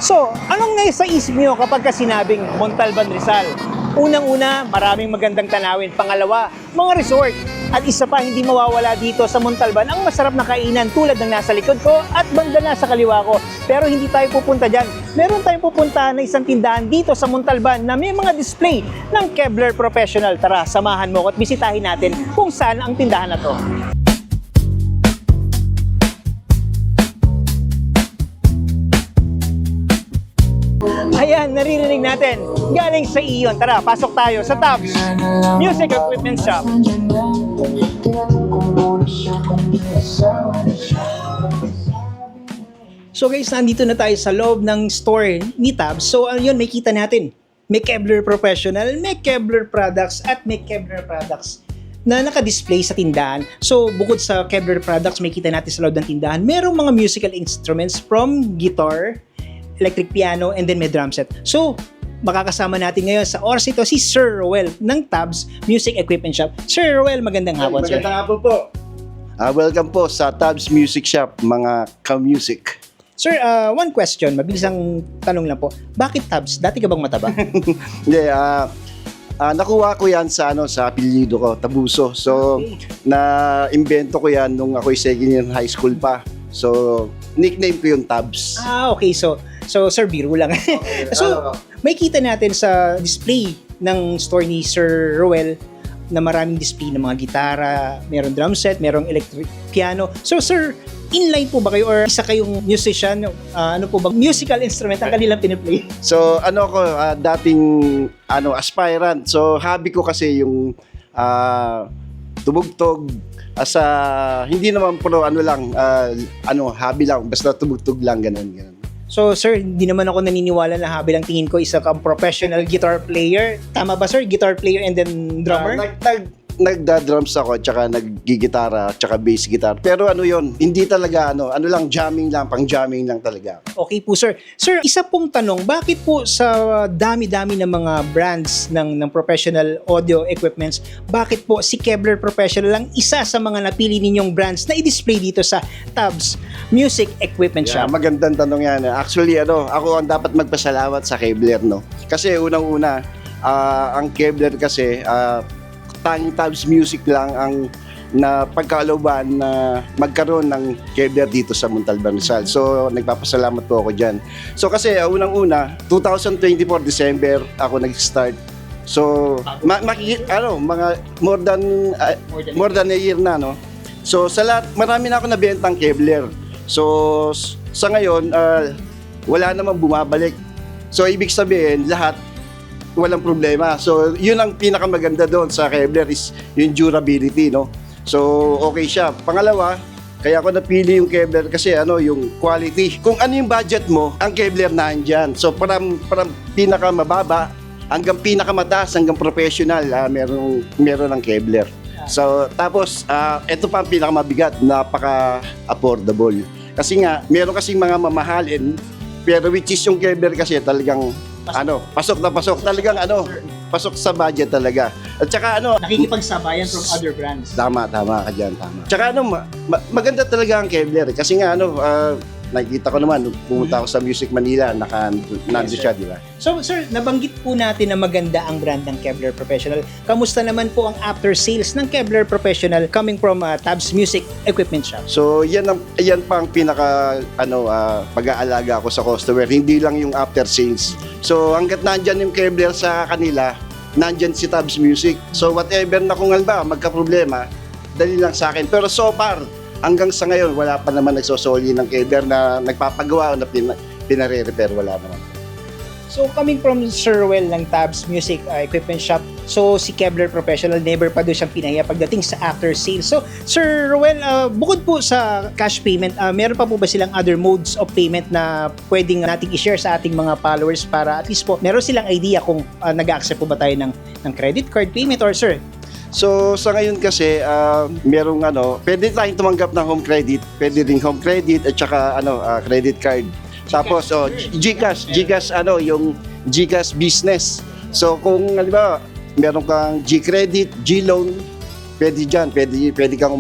So, anong nasa isip niyo kapag sinabing Montalban, Rizal? Unang-una, maraming magandang tanawin. Pangalawa, mga resort. At isa pa, hindi mawawala dito sa Montalban ang masarap na kainan tulad ng nasa likod ko at banda na sa kaliwa ko. Pero hindi tayo pupunta dyan. Meron tayong pupuntahan na isang tindahan dito sa Montalban na may mga display ng Kevlar Professional. Tara, samahan mo ko at bisitahin natin kung saan ang tindahan na to. Ayan, naririnig natin. Galing sa Iyon. Tara, pasok tayo sa Tabs Music Equipment Shop. So guys, nandito na tayo sa loob ng store ni Tabs. So ayun, may kita natin. May Kevlar Professional, may Kevlar products, at may Kevlar products na naka-display sa tindahan. So bukod sa Kevlar products, may kita natin sa loob ng tindahan, merong mga musical instruments from guitar, electric piano, and then may drum set. So, makakasama natin ngayon sa oras ito si Sir Roel ng Tabs Music Equipment Shop. Sir Roel, magandang hapon, sir. Magandang hapon po. Welcome po sa Tabs Music Shop, mga ka-music. Sir, one question, mabilisang tanong lang po. Bakit Tabs? Dati ka bang mataba? Hindi, nakuha ko yan sa apelyido ko, Tabuso. So, na-invento ko yan nung ako'y second year high school pa. So, nickname ko yung Tabs. Okay. So sir, biro lang. So, may kita natin sa display ng store ni Sir Roel na maraming display ng mga gitara, merong drum set, merong electric piano. So, sir, inline po ba kayo or isa kayong musician? Ano po ba musical instrument ang kanilang piniplay? So, dating aspirant. So, hobby ko kasi yung tumugtog. Hindi naman pro hobby lang, basta tumugtog lang, ganun. So sir, hindi naman ako naniniwala na hobby lang. Tingin ko isa kang professional guitar player. Tama ba sir? Guitar player and then drummer? Nagda-drums ako, tsaka naggigitara, tsaka bass guitar. Pero hindi talaga jamming lang, pang jamming lang talaga. Okay po sir. Sir, isa pong tanong, bakit po sa dami-dami ng mga brands ng professional audio equipments, bakit po si Kevlar Professional lang isa sa mga napili ninyong brands na i-display dito sa Tabs Music Equipment Shop? Magandang tanong yan. Actually, ako ang dapat magpasalamat sa Kevlar, no? Kasi unang-una, ang Kevlar kasi, tanging Tabs Music lang ang na pagkalooban na magkaroon ng Kevlar dito sa Montalban, Rizal. So, nagpapasalamat po ako dyan. So, kasi unang-una, 2024 December ako nag-start. So, mga more than a year na, no? So, sa lahat, marami na ako nabentang Kevlar. So, sa ngayon, wala namang bumabalik. So, ibig sabihin, lahat walang problema. So, yun ang pinakamaganda doon sa Kevlar is yung durability, no? So, okay siya. Pangalawa, kaya ako napili yung Kevlar kasi yung quality. Kung ano yung budget mo, ang Kevlar nandyan. So, parang pinakamababa hanggang pinakamataas, hanggang professional, meron ng Kevlar. So, tapos, ito pa ang pinakamabigat, napaka-affordable. Kasi nga, meron kasing mga mamahalin, pero which is yung Kevlar kasi talagang pasok na pasok. Talagang pasok sa budget talaga. At saka Nakikipagsabayan from other brands. Tama ka dyan, tama. Tsaka maganda talaga ang Kevlar. Kasi nga nakikita ko naman, pumunta ako sa Music Manila, nandun siya, di ba? So sir, nabanggit po natin na maganda ang brand ng Kevlar Professional. Kamusta naman po ang after sales ng Kevlar Professional coming from Tabs Music Equipment Shop? So yan pa ang pinaka pag-aalaga ko sa customer, hindi lang yung after sales. So hangga't nandyan yung Kevlar sa kanila, nandyan si Tabs Music. So whatever na kung magka-problema, dali lang sa akin. Pero so far, hanggang sa ngayon, wala pa naman nagsosoli ng Kevlar na nagpapagawa o na pinare-repair, wala naman. So coming from Sir Roel ng Tabs Music Equipment Shop, so si Kevlar Professional never pa doon siyang pinahiya pagdating sa after sales. So Sir Roel, bukod po sa cash payment, meron pa po ba silang other modes of payment na pwedeng nating i-share sa ating mga followers para at least po meron silang idea kung nag-accept po ba tayo ng credit card payment or sir? So sa ngayon kasi merong pwede tayong tumanggap ng home credit, pwede ring home credit at saka credit card. Tapos GCash yung GCash business. So kung halimbawa meron kang G-credit, G-loan, pwede dyan, pwede kang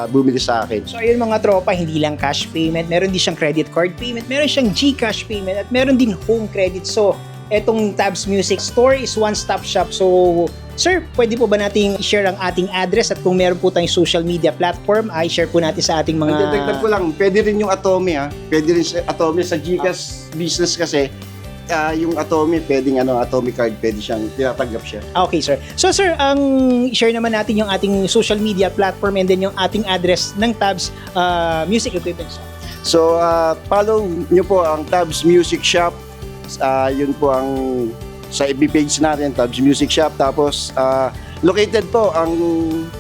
bumili sa akin. So ayun mga tropa, hindi lang cash payment, meron din siyang credit card payment, meron siyang GCash payment, at meron din home credit. So etong Tabs Music Store is one-stop shop. So sir, pwede po ba nating i-share ang ating address, at kung meron po tayong social media platform, ay share po natin sa ating mga... Dagdag ko lang, pwede rin yung Atomy pwede rin sa Atomy sa GCash business kasi yung Atomy, pwedeng Atomy card, pwede siyang tinatanggap siya. Okay, sir. So, sir, ang share naman natin yung ating social media platform and then yung ating address ng Tabs Music Equipment Shop. So, follow nyo po ang Tabs Music Shop. Yun po ang sa FB page natin, Tabs Music Shop. Tapos, located po ang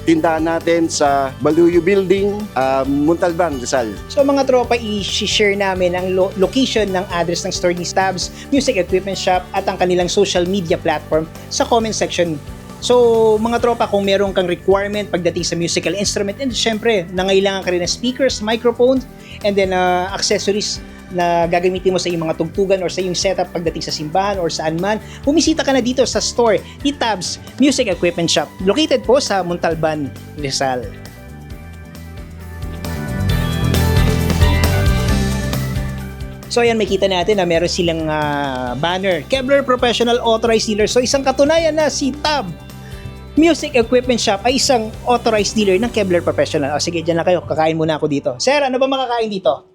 tindahan natin sa Baluyo Building, Montalban, Rizal. So mga tropa, i-share namin ang location ng address ng store ni Tabs Music Equipment Shop at ang kanilang social media platform sa comment section. So mga tropa, kung meron kang requirement pagdating sa musical instrument, and syempre, nangailangan ka rin ng speakers, microphone, and then accessories na gagamitin mo sa iyong mga tugtugan or sa iyong setup pagdating sa simbahan or saan man, bumisita ka na dito sa store ni Tabs Music Equipment Shop. Located po sa Montalban, Rizal. So ayan, makita natin na meron silang banner, Kevlar Professional Authorized Dealer. So isang katunayan na si Tab Music Equipment Shop ay isang authorized dealer ng Kevlar Professional. O sige, dyan na kayo, kakain muna ako dito. Sir, ano ba makakain dito?